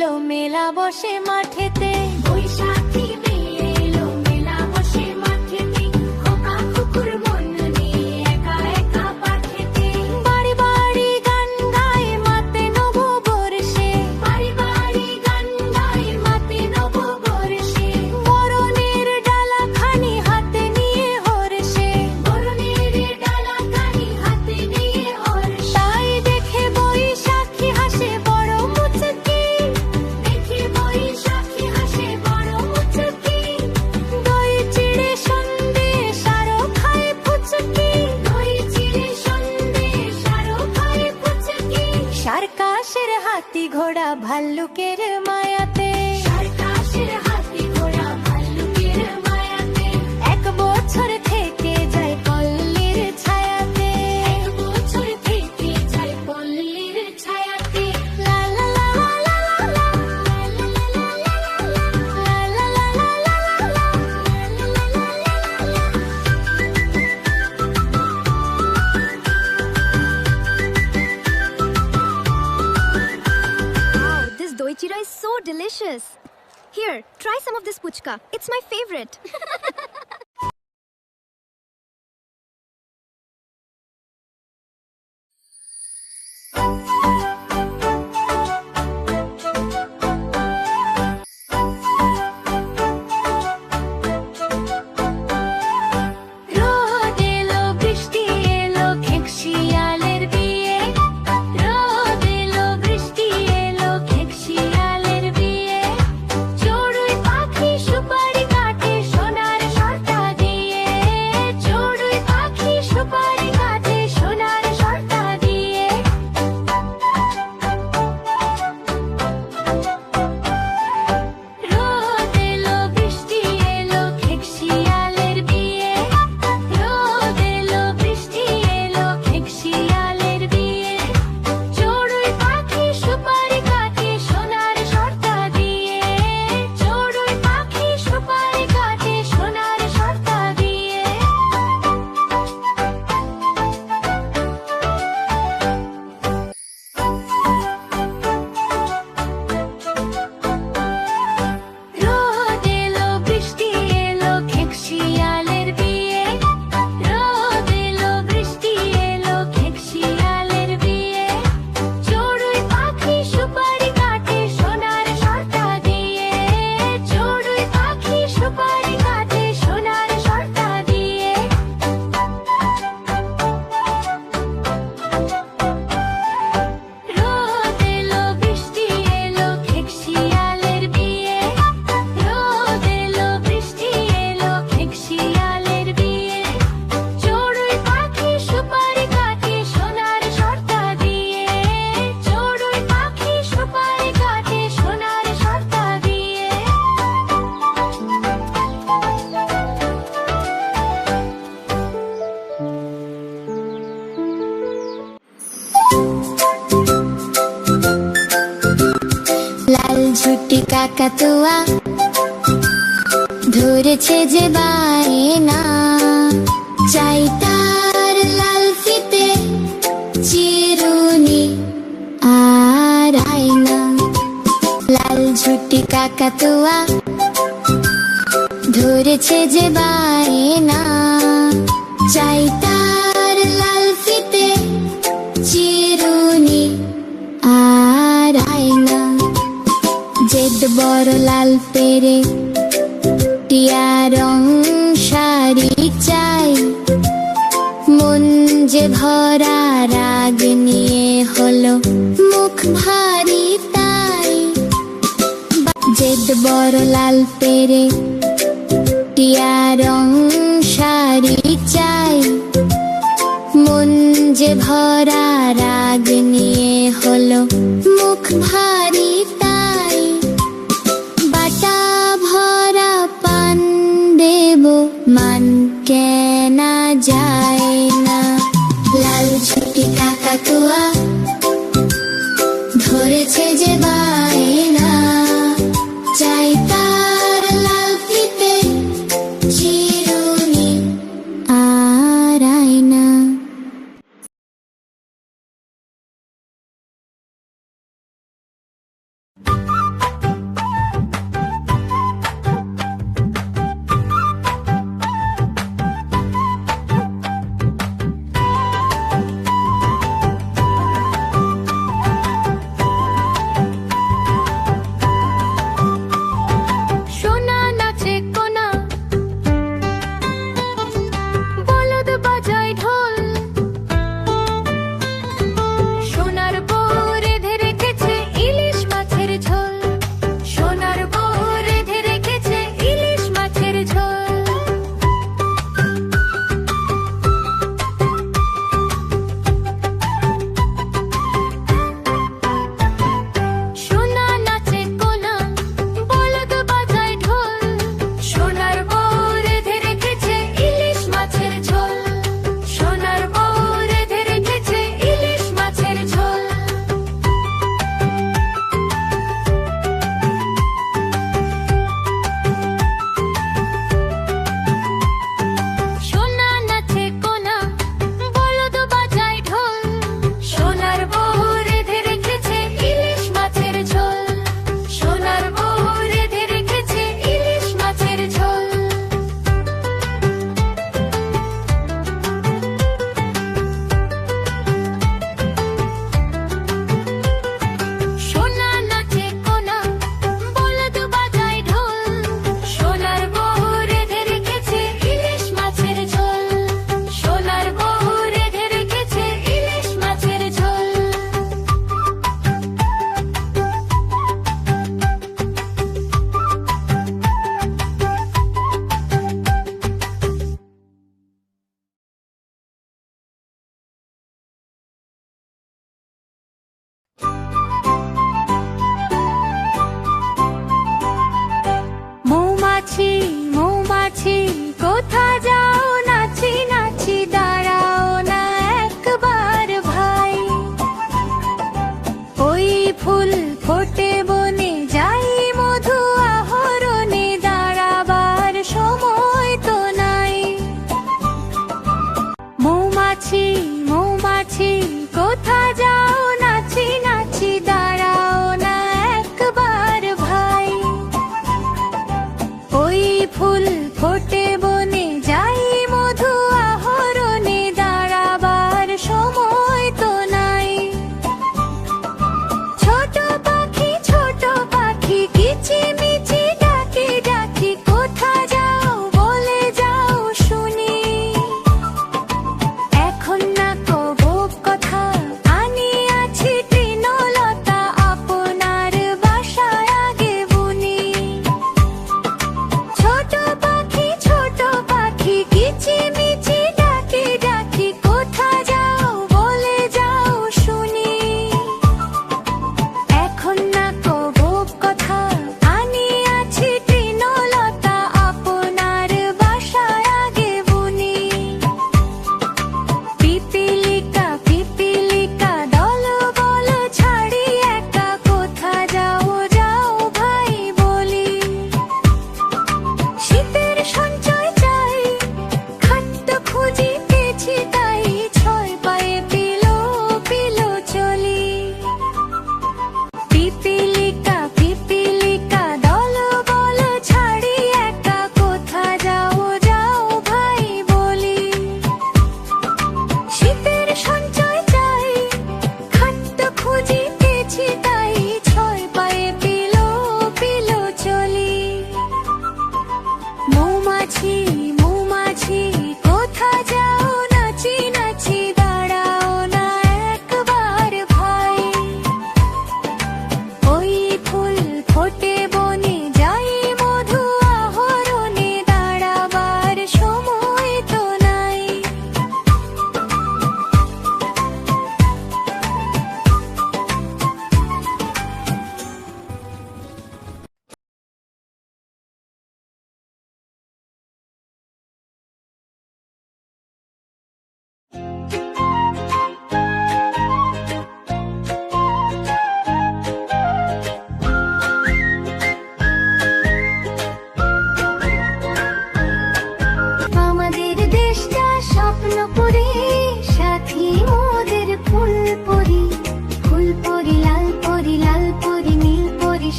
এলো মেলা বসে মাঠেতে, বৈশাখী মেয়ে এলো মেলা বসে মাঠেতে, খোকা কুকুর মন নিয়ে একা একা পাঠেতে। বাড়ি বাড়ি গান গায় মাতে নব বর্ষে, বাড়ি বাড়ি গান গায় মাতে নব বর্ষে। বরণের ডালা খানি হাতে নিয়ে হর্ষে, বরণের ডালা খানি হাতে নিয়ে হর্ষে। তাই দেখে বৈশাখী হাসে বড় মুচকি, দেখে বৈশাখী হাসে বড় মুচকি। দই চিড়ে সন্দেশ আরো খায় ফুচকি, দই চিড়ে সন্দেশ আরো খায় ফুচকি। সার্কাসের হাতি ঘোড়া ভাল্লুকের মায়াতে, সার্কাসের হাতি ঘোড়া ভাল্লুকের মায়াতে। এক বছর থেকে যায় পল্লীর ছায়াতে, এক বছর থেকে যায় পল্লীর ছায়াতে। লা লা লা লা লা লা লা লা লা লা লা লা। Wow, this doi chira is so delicious. Here, try some of this puchka. It's my favorite. রোদ এলো বৃষ্টি এলো খেকশিয়ালের বিয়ে, রোদ এলো বৃষ্টি এলো খেকশিয়ালের বিয়ে। চড়ুই পাখি সুপারি কাটে সোনার সর্তা দিয়ে, চড়ুই পাখি সুপারি কাটে সোনার সর্তা দিয়ে। রোদ এলো বৃষ্টি এলো খেকশিয়ালের বিয়ে, রোদ এলো বৃষ্টি এলো খেকশিয়ালের বিয়ে। চড়ুই পাখি সুপারি কাটে সোনার সর্তা দিয়ে, চড়ুই পাখি সুপারি কাটে সোনার সর্তা দিয়ে। রোদ এলো বৃষ্টি এলো খেকশিয়ালের বিয়ে, রোদ এলো বৃষ্টি এলো খেকশিয়ালের বিয়ে। চড়ুই পাখি সুপারি কাটে সোনার সর্তা দিয়ে, চড়ুই পাখি সুপারি কাটে সোনার সর্তা দিয়ে। রোদ এলো বৃষ্টি এলো খেকশিয়ালের বিয়ে, রোদ এলো বৃষ্টি এলো খেকশিয়ালের বিয়ে। চড়ুই পাখি সুপারি কাটে সোনার সর্তা দিয়ে, চড়ুই পাখি সুপারি কাটে সোনার সর্তা দিয়ে। লাল ঝুটি কাকাতুয়া ধরেছে যে বায়না, চাই তার লাল ফিতে চিরুনি আর আয়না। লাল ঝুটি কাকাতুয়া ধরেছে যে বায়না, চাই তার লাল ফিতে চিরুনি আর আয়না। জেদ বড় লাল পেরে টিয়া রং শাড়ি চাই, মন যে ভরা রাগ নিয়ে হলো মুখ ভারী তাই। জেদ বড় লাল পেরে টিয়া রং শাড়ি চাই, মন যে ভরা রাগ নিয়ে হলো মুখ ভারী তাই। বাটা ভরা পান দেব মান কেনা যায় না। লাল ঝুটি কাকাতুয়া ধরেছে যে বায়না, চাই তার লাল ফিতে চিরুনি আর আয়না।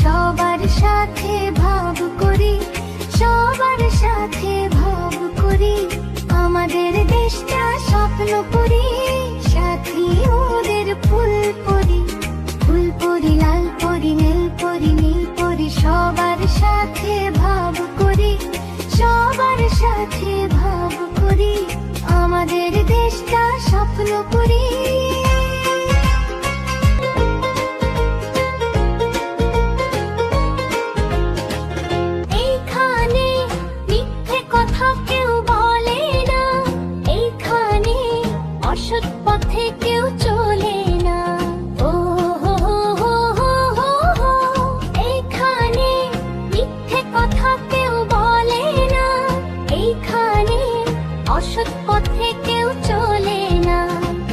সবার সাথে ভাব করি, সবার সাথে ভাব করি। আমাদের দেশটা স্বপ্ন করি, সাথী ওদের ফুল পরি, ফুল পরি, লাল পরি, নীল পরি, নীল পরি। সবার সাথে ভাব করি, সবার সাথে ভাব করি। আমাদের দেশটা স্বপ্ন করি। এইখানে মিথ্যে কথা কেউ বলে না, এইখানে অসৎ পথে কেউ চলে না। ও হো হো হো হো হো হো। এইখানে মিথ্যে কথা কেউ বলে না, এইখানে অসৎ পথে কেউ চলে না।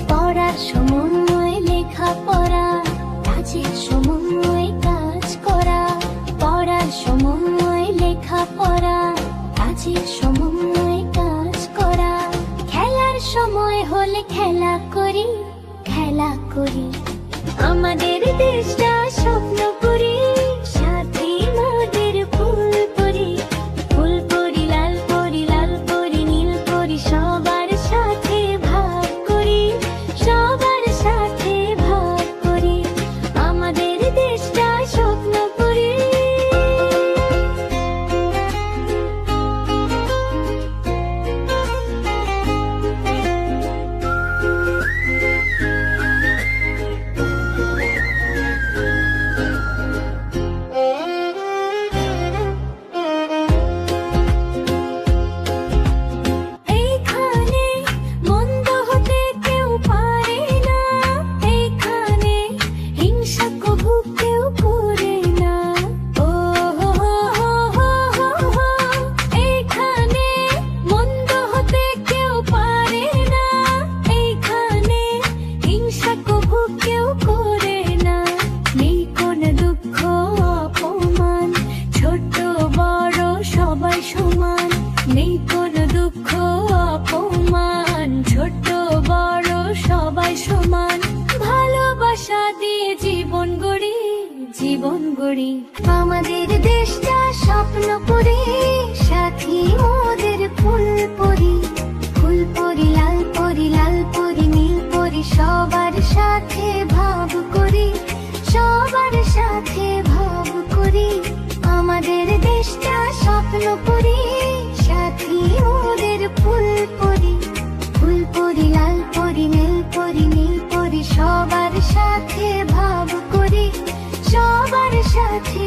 পড়ার সময় লেখাপড়া, কাজের সময় কাজ করা। পড়ার সময় লেখাপড়া, কাজের সময় কাজ করা। খেলার সময় হলে খেলা করি, খেলা করি। আমাদের দেশটা স্বপ্ন করি, সাথী মোদের ফুল পরি, ফুল পরি, লাল পরি, লাল পরি, নীল পরি। সবার সাথে ভাগ করি, সবার সাথে ভাগ করি। আমাদের দেশটা স্বপ্ন করি। এইখানে মন্দ হতে কেউ পারে না, এইখানে হিংসা কভু কেউ করে না। ও হো হো হো হো হো হো। এইখানে মন্দ হতে কেউ পারে না, এইখানে হিংসা কভু কেউ করে না। নেই কোন দুঃখ অপমান, ছোট বড় সবাই সমান। নেই কোন দুঃখ অপমান, ছোট বড় সবাই সমান। ভালোবাসা দিয়ে জীবন গড়ি, জীবন গড়ি। আমাদের দেশটা স্বপ্ন করি, সাথী ওদের ফুল পরি, ফুল পরি, লাল পরি, লাল পরি, নীল পরি। সবার সাথে ভাব করি, সবার সাথে ভাব করি। আমাদের দেশটা স্বপ্ন করি, সাথী ওদের ফুল পরি, ফুল পরি, লাল পরি, নীল পরি, নীল পরি। সবার সাথে ভাব করি, সবার সাথে